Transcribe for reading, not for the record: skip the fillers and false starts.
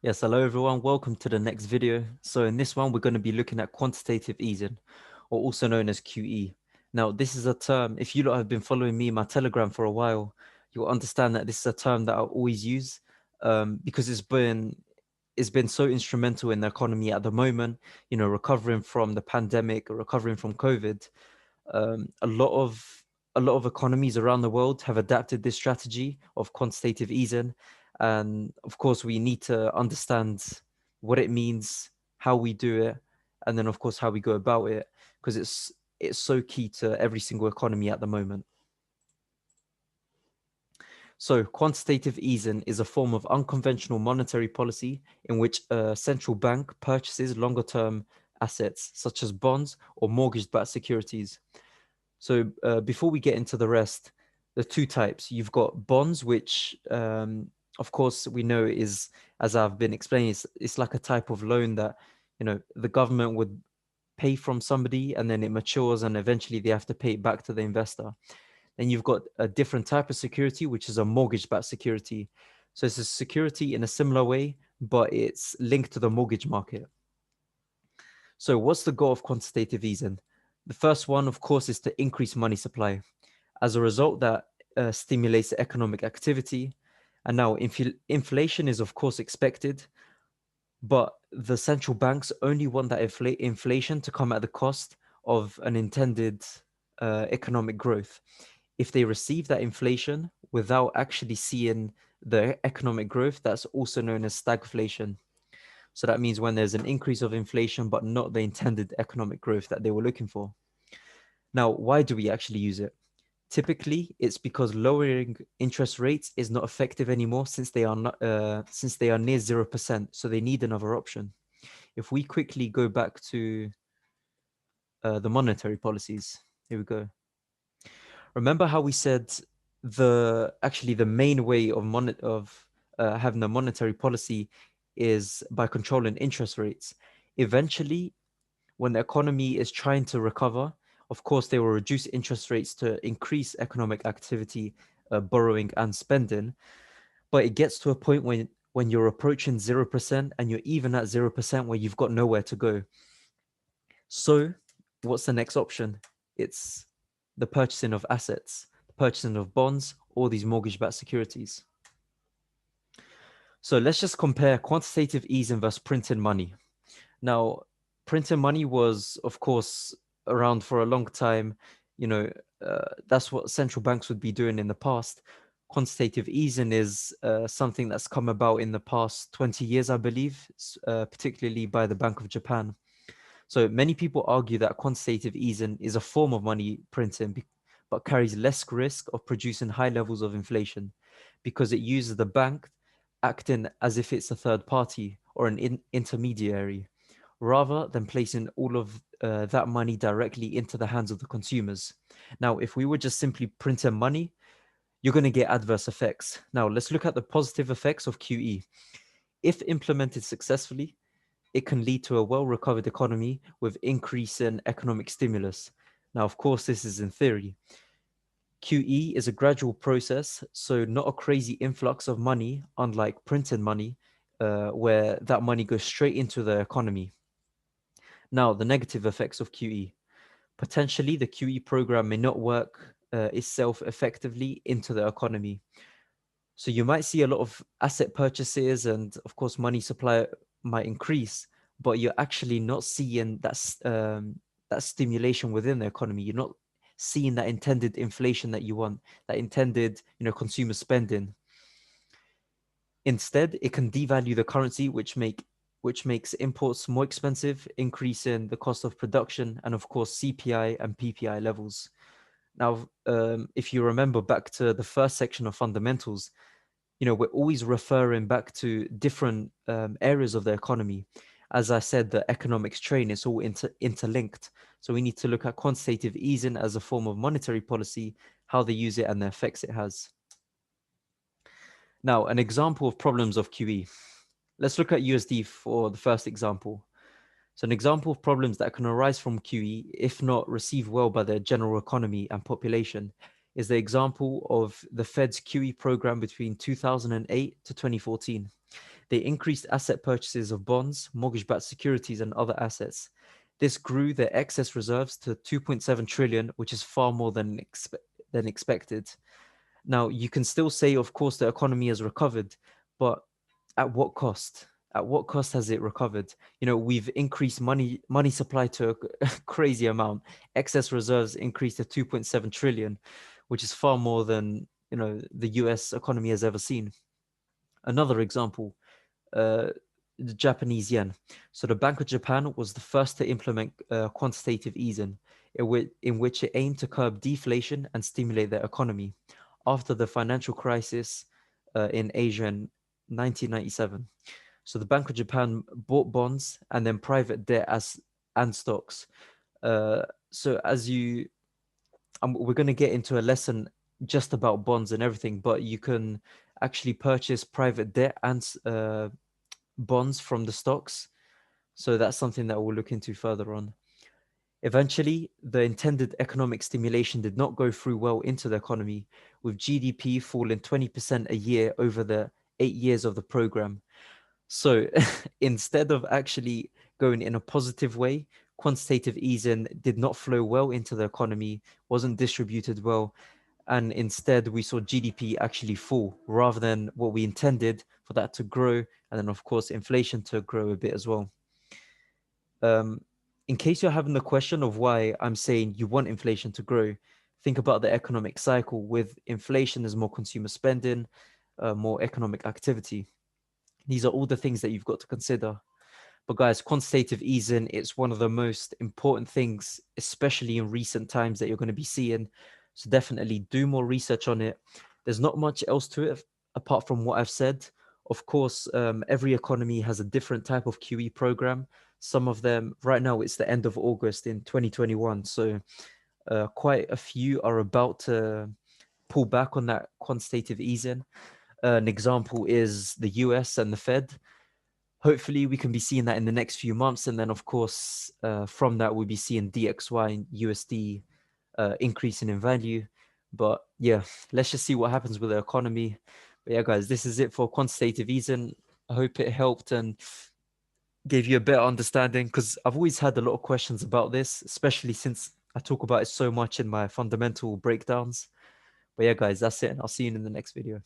Yes, hello everyone. Welcome to the next video. So in this one, we're going to be looking at quantitative easing, or also known as QE. Now, this is a term, if you lot have been following me in my Telegram for a while, you'll understand that this is a term that I always use because it's been so instrumental in the economy at the moment, recovering from the pandemic, recovering from COVID. A lot of economies around the world have adapted this strategy of quantitative easing, and of course we need to understand what it means, how we do it, and then of course how we go about it, because it's so key to every single economy at the moment. So quantitative easing is a form of unconventional monetary policy in which a central bank purchases longer term assets such as bonds or mortgage-backed securities. So before we get into the rest, the two types. You've got bonds, which of course we know is, as I've been explaining, it's like a type of loan that the government would pay from somebody, and then it matures, and eventually they have to pay it back to the investor. Then you've got a different type of security, which is a mortgage-backed security. So it's a security in a similar way, but it's linked to the mortgage market. So what's the goal of quantitative easing? The first one, of course, is to increase money supply. As a result, that stimulates economic activity. And now inflation is, of course, expected, but the central banks only want that inflation to come at the cost of an intended economic growth. If they receive that inflation without actually seeing the economic growth, that's also known as stagflation. So that means when there's an increase of inflation, but not the intended economic growth that they were looking for. Now, why do we actually use it? Typically, it's because lowering interest rates is not effective anymore since they are near 0%. So they need another option. If we quickly go back to the monetary policies, here we go. Remember how we said the main way of having a monetary policy is by controlling interest rates. Eventually, when the economy is trying to recover, of course, they will reduce interest rates to increase economic activity, borrowing and spending. But it gets to a point when you're approaching 0% and you're even at 0% where you've got nowhere to go. So what's the next option? It's the purchasing of assets, the purchasing of bonds, or these mortgage-backed securities. So let's just compare quantitative easing versus printing money. Now, printing money was, of course, around for a long time. That's what central banks would be doing in the past. Quantitative easing is something that's come about in the past 20 years, I believe, particularly by the Bank of Japan. So many people argue that quantitative easing is a form of money printing, but carries less risk of producing high levels of inflation because it uses the bank acting as if it's a third party or an intermediary, rather than placing all of that money directly into the hands of the consumers. Now, if we were just simply printing money, you're going to get adverse effects. Now, let's look at the positive effects of QE. If implemented successfully, it can lead to a well-recovered economy with increasing economic stimulus. Now, of course, this is in theory. QE is a gradual process, so not a crazy influx of money, unlike printed money, where that money goes straight into the economy. Now, the negative effects of QE. Potentially, the QE program may not work itself effectively into the economy. So you might see a lot of asset purchases, and of course, money supply might increase, but you're actually not seeing that stimulation within the economy. You're not seeing that intended inflation that you want, that intended consumer spending. Instead, it can devalue the currency, which makes imports more expensive, increasing the cost of production, and of course CPI and PPI levels. Now, if you remember back to the first section of fundamentals, we're always referring back to different areas of the economy. As I said, the economics train is all interlinked. So we need to look at quantitative easing as a form of monetary policy, how they use it, and the effects it has. Now, an example of problems of QE. Let's look at USD for the first example. So an example of problems that can arise from QE, if not received well by the general economy and population, is the example of the Fed's QE program between 2008 to 2014. They increased asset purchases of bonds, mortgage-backed securities, and other assets. This grew their excess reserves to 2.7 trillion, which is far more than expected. Now, you can still say, of course, the economy has recovered, but at what cost? At what cost has it recovered? We've increased money supply to a crazy amount. Excess reserves increased to 2.7 trillion, which is far more than, the US economy has ever seen. Another example, the Japanese yen. So the Bank of Japan was the first to implement quantitative easing, in which it aimed to curb deflation and stimulate the economy after the financial crisis in Asia in 1997. So the Bank of Japan bought bonds and then private debt and stocks. So we're going to get into a lesson just about bonds and everything, but you can actually purchase private debt and bonds from the stocks. So that's something that we'll look into further on. Eventually, the intended economic stimulation did not go through well into the economy, with GDP falling 20% a year over the 8 years of the program. So instead of actually going in a positive way, quantitative easing did not flow well into the economy, wasn't distributed well, and instead we saw GDP actually fall rather than what we intended for that to grow, and then of course inflation to grow a bit as well. In case you're having the question of why I'm saying you want inflation to grow, think about the economic cycle. With inflation, there's more consumer spending, more economic activity. These are all the things that you've got to consider. But guys, quantitative easing, it's one of the most important things, especially in recent times, that you're going to be seeing. So definitely do more research on it. There's not much else to it apart from what I've said. Of course, every economy has a different type of QE program. Some of them, right now, it's the end of August in 2021. So quite a few are about to pull back on that quantitative easing. An example is the US and the Fed. Hopefully, we can be seeing that in the next few months. And then, of course, from that, we'll be seeing DXY and USD increasing in value. But yeah, let's just see what happens with the economy. But yeah, guys, this is it for quantitative easing. I hope it helped and gave you a better understanding, because I've always had a lot of questions about this, especially since I talk about it so much in my fundamental breakdowns. But yeah, guys, that's it. And I'll see you in the next video.